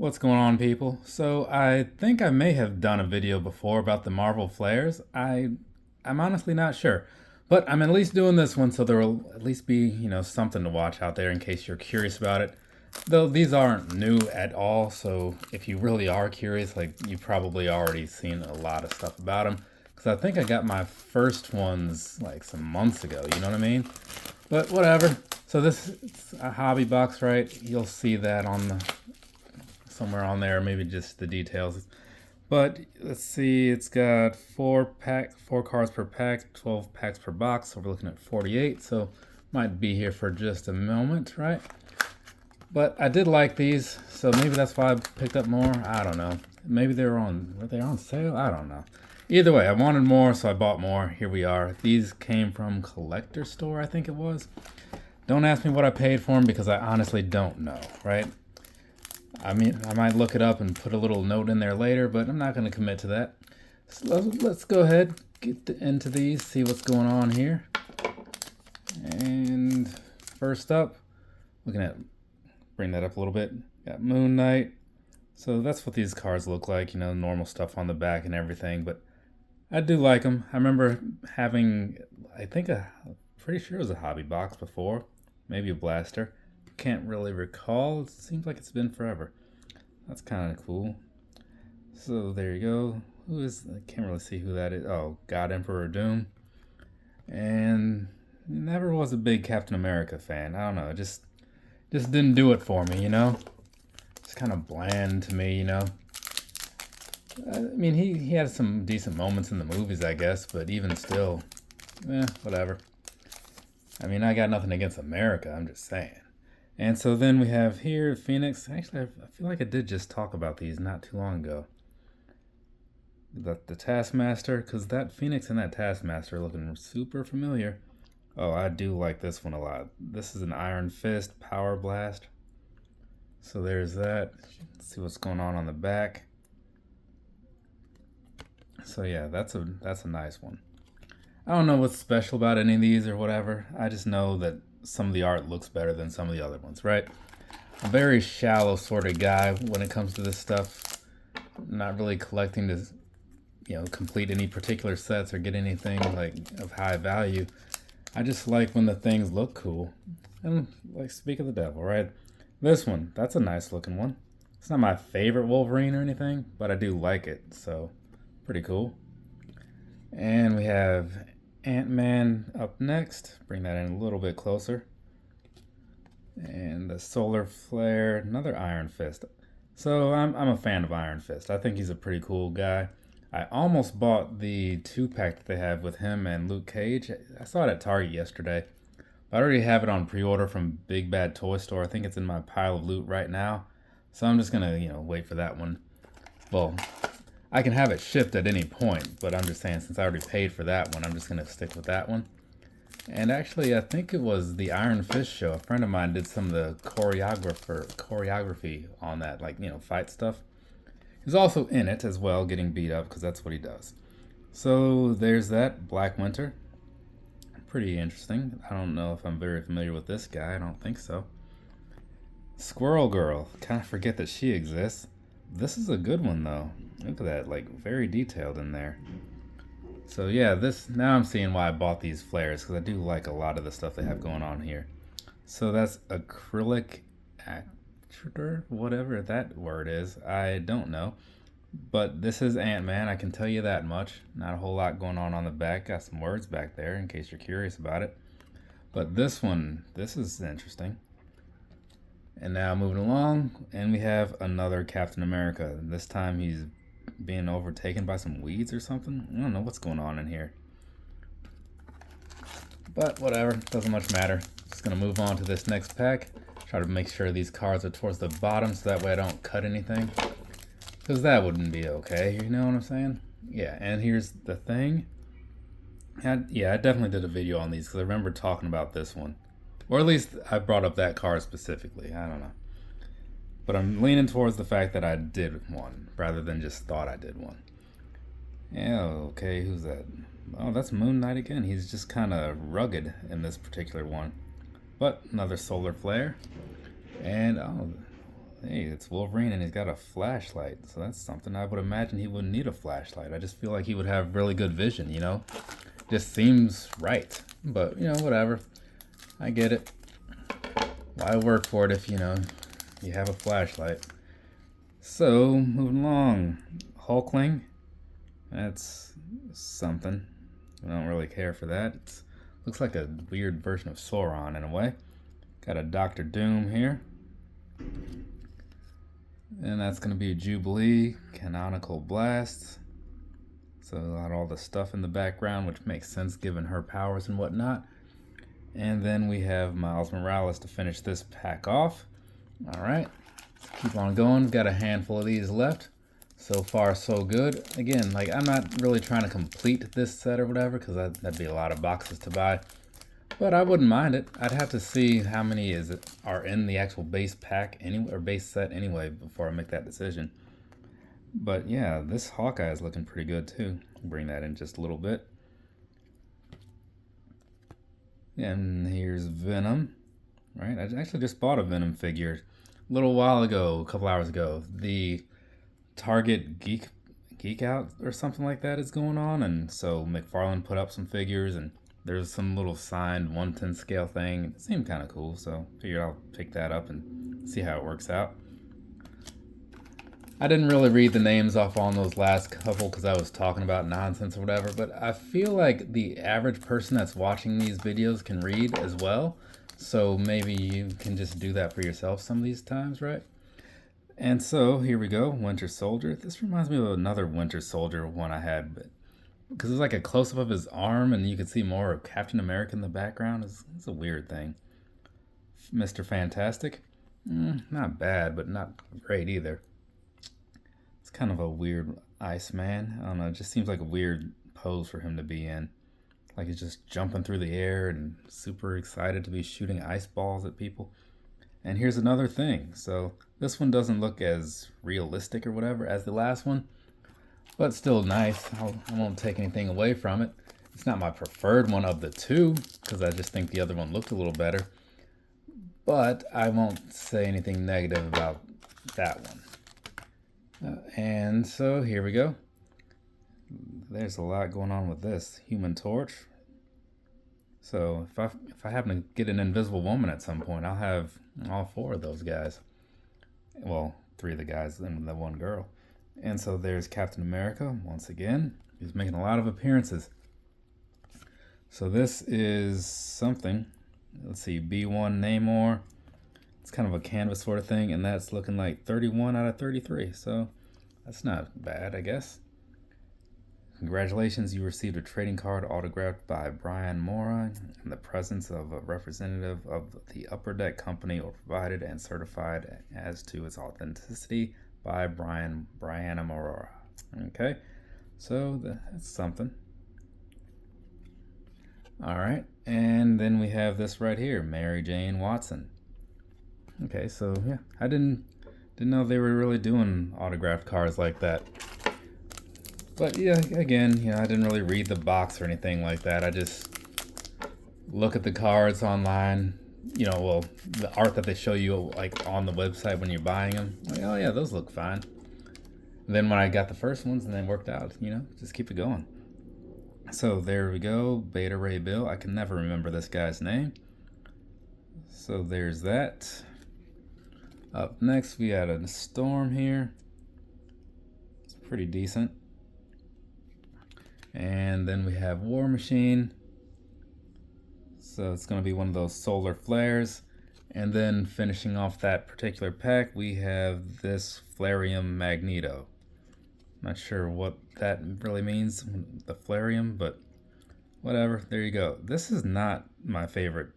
What's going on, people? So I think I may have done a video before about the Marvel flares. I'm honestly not sure, but I'm at least doing this one so there will at least be, something to watch out there in case you're curious about it. Though these aren't new at all, so if you really are curious, like you've probably already seen a lot of stuff about them. Because I think I got my first ones like some months ago, you know what I mean? But whatever. So this is a hobby box, right? You'll see that on the somewhere on there, maybe just the details. But let's see, it's got four cards per pack, 12 packs per box. So we're looking at 48. So might be here for just a moment, right? But I did like these, so maybe that's why I picked up more. I don't know. Maybe were they on sale? I don't know. Either way, I wanted more, so I bought more. Here we are. These came from Collector Store, I think it was. Don't ask me what I paid for them because I honestly don't know, right? I mean, I might look it up and put a little note in there later, but I'm not going to commit to that. So let's go ahead, get into these, see what's going on here. And first up, bring that up a little bit. Got Moon Knight. So that's what these cards look like, normal stuff on the back and everything, but I do like them. I remember having, pretty sure it was a hobby box before, maybe a blaster. Can't really recall. It seems like it's been forever. That's kind of cool. So there you go. I can't really see who that is. Oh, God Emperor Doom. And never was a big Captain America fan. I don't know. Just didn't do it for me, It's kind of bland to me, I mean, he had some decent moments in the movies, I guess, but even still, whatever. I mean, I got nothing against America. I'm just saying. And so then we have here Phoenix. Actually, I feel like I did just talk about these not too long ago. The Taskmaster, because that Phoenix and that Taskmaster are looking super familiar. Oh, I do like this one a lot. This is an Iron Fist Powerblast. So there's that. Let's see what's going on the back. So yeah, that's a nice one. I don't know what's special about any of these or whatever. I just know that some of the art looks better than some of the other ones, right? I'm a very shallow sort of guy when it comes to this stuff. I'm not really collecting to, complete any particular sets or get anything like of high value. I just like when the things look cool. And like, speak of the devil, right? This one, that's a nice looking one. It's not my favorite Wolverine or anything, but I do like it, so pretty cool. And we have Ant-Man up next. Bring that in a little bit closer. And the Solar Flare, another Iron Fist. So I'm a fan of Iron Fist. I think he's a pretty cool guy. I almost bought the 2-pack that they have with him and Luke Cage. I saw it at Target yesterday. I already have it on pre-order from Big Bad Toy Store. I think it's in my pile of loot right now. So I'm just gonna, wait for that one. Well, I can have it shipped at any point, but I'm just saying since I already paid for that one, I'm just going to stick with that one. And actually, I think it was the Iron Fist show. A friend of mine did some of the choreography on that, fight stuff. He's also in it as well, getting beat up, because that's what he does. So there's that, Black Winter. Pretty interesting. I don't know if I'm very familiar with this guy. I don't think so. Squirrel Girl. Kind of forget that she exists. This is a good one, though. Look at that, very detailed in there. So yeah, now I'm seeing why I bought these flares, because I do like a lot of the stuff they have going on here. So that's Acrylic Actor, whatever that word is. I don't know. But this is Ant-Man, I can tell you that much. Not a whole lot going on the back. Got some words back there in case you're curious about it. But this is interesting. And now moving along, and we have another Captain America. This time he's being overtaken by some weeds or something. I don't know what's going on in here. But whatever, doesn't much matter. Just gonna move on to this next pack. Try to make sure these cards are towards the bottom so that way I don't cut anything. Because that wouldn't be okay, you know what I'm saying? Yeah, and here's the thing. Yeah, I definitely did a video on these because I remember talking about this one. Or at least I brought up that card specifically. I don't know. But I'm leaning towards the fact that I did one rather than just thought I did one. Yeah, okay, who's that? Oh, that's Moon Knight again. He's just kind of rugged in this particular one. But another Solar Flare. And, oh, Hey, it's Wolverine and he's got a flashlight, so that's something. I would imagine he wouldn't need a flashlight. I just feel like he would have really good vision, you know? Just seems right. But, you know, whatever. I get it. Why work for it if, you know, you have a flashlight? So, moving along. Hulkling. That's something. I don't really care for that. It looks like a weird version of Sauron in a way. Got a Doctor Doom here. And that's going to be Jubilee, Canonical Blast. So got all the stuff in the background, which makes sense given her powers and whatnot. And then we have Miles Morales to finish this pack off. Alright, let's keep on going. We've got a handful of these left. So far, so good. Again, like, I'm not really trying to complete this set or whatever, because that'd be a lot of boxes to buy. But I wouldn't mind it. I'd have to see how many are in the actual base pack anyway, or base set anyway, before I make that decision. But yeah, this Hawkeye is looking pretty good too. Bring that in just a little bit. And here's Venom. Right, I actually just bought a Venom figure a little while ago, a couple hours ago. The Target Geek Out or something like that is going on, and so McFarlane put up some figures, and there's some little signed 1/10 scale thing. It seemed kind of cool, so figured I'll pick that up and see how it works out. I didn't really read the names off on those last couple because I was talking about nonsense or whatever, but I feel like the average person that's watching these videos can read as well, so maybe you can just do that for yourself some of these times, right? And so here we go, Winter Soldier. This reminds me of another Winter Soldier one I had, but because it's like a close-up of his arm and you can see more of Captain America in the background. It's a weird thing. Mr. Fantastic, not bad, but not great either. It's kind of a weird Iceman. I don't know, it just seems like a weird pose for him to be in. Like he's just jumping through the air and super excited to be shooting ice balls at people. And here's another thing. So this one doesn't look as realistic or whatever as the last one, but still nice. I won't take anything away from it. It's not my preferred one of the two, because I just think the other one looked a little better. But I won't say anything negative about that one. And so here we go. There's a lot going on with this. Human Torch. So if I happen to get an Invisible Woman at some point, I'll have all 4 of those guys. Well, 3 of the guys and the 1 girl. And so there's Captain America once again. He's making a lot of appearances. So this is something. Let's see, B1 Namor. It's kind of a canvas sort of thing, and that's looking like 31 out of 33. So that's not bad, I guess. Congratulations, you received a trading card autographed by Brian Mora in the presence of a representative of the Upper Deck Company, or provided and certified as to its authenticity by Brian Mora. Okay, so that's something. All right, and then we have this right here, Mary Jane Watson. Okay, so yeah, I didn't know they were really doing autographed cards like that. But yeah, again, you know, I didn't really read the box or anything like that. I just look at the cards online, you know, well, the art that they show you like on the website when you're buying them. Like, oh yeah, those look fine. And then when I got the first ones and then worked out, you know, just keep it going. So there we go, Beta Ray Bill. I can never remember this guy's name. So there's that. Up next, we got a Storm here. It's pretty decent. And then we have War Machine. So it's going to be one of those solar flares. And then finishing off that particular pack, we have this Flareum Magneto. Not sure what that really means, the Flareum, but whatever. There you go. This is not my favorite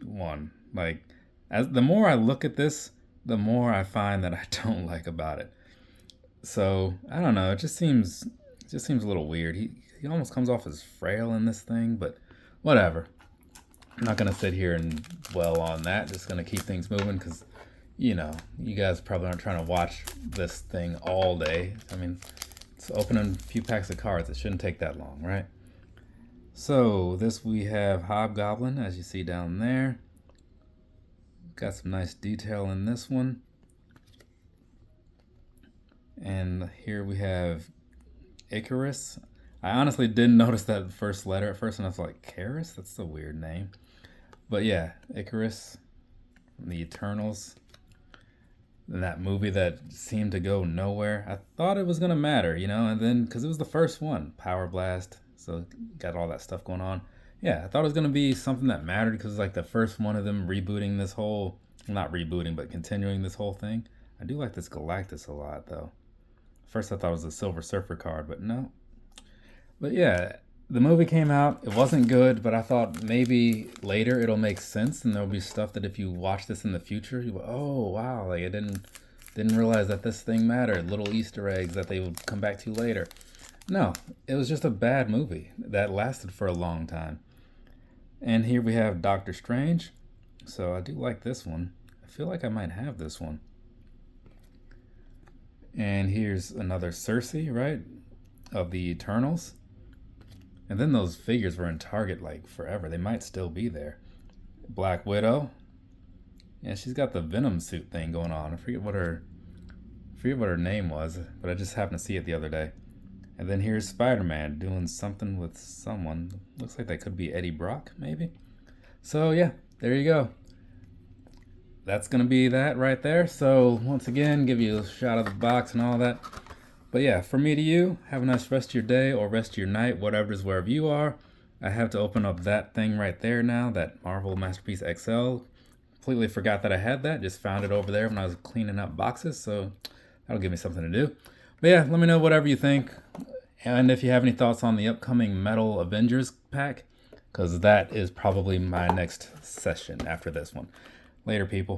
one. Like, the more I look at this, the more I find that I don't like about it. So I don't know. It just seems a little weird. He almost comes off as frail in this thing, but whatever. I'm not gonna sit here and dwell on that. Just gonna keep things moving because, you know, you guys probably aren't trying to watch this thing all day. I mean, it's opening a few packs of cards. It shouldn't take that long, right? So this we have Hobgoblin, as you see down there. Got some nice detail in this one. And here we have Icarus. I honestly didn't notice that first letter at first, and I was like, Karis? That's a weird name. But yeah, Icarus, the Eternals, and that movie that seemed to go nowhere. I thought it was going to matter, you know, and then, because it was the first one, Powerblast, so got all that stuff going on. Yeah, I thought it was going to be something that mattered, because it's like the first one of them rebooting this whole, not rebooting, but continuing this whole thing. I do like this Galactus a lot, though. First I thought it was a Silver Surfer card, but no. But yeah, the movie came out. It wasn't good, but I thought maybe later it'll make sense, and there'll be stuff that if you watch this in the future, you go, oh wow, like I didn't realize that this thing mattered. Little Easter eggs that they would come back to later. No, it was just a bad movie that lasted for a long time. And here we have Doctor Strange. So I do like this one. I feel like I might have this one. And here's another Cersei, right? Of the Eternals. And then those figures were in Target like forever. They might still be there. Black Widow. Yeah, she's got the Venom suit thing going on. I forget what her name was, but I just happened to see it the other day. And then here's Spider-Man doing something with someone. Looks like that could be Eddie Brock, maybe. So yeah, there you go. That's going to be that right there. So once again, give you a shot of the box and all that. But yeah, from me to you, have a nice rest of your day or rest of your night, whatever it is, wherever you are. I have to open up that thing right there now, that Marvel Masterpiece XL. Completely forgot that I had that. Just found it over there when I was cleaning up boxes. So that'll give me something to do. But yeah, let me know whatever you think. And if you have any thoughts on the upcoming Metal Avengers pack, because that is probably my next session after this one. Later, people.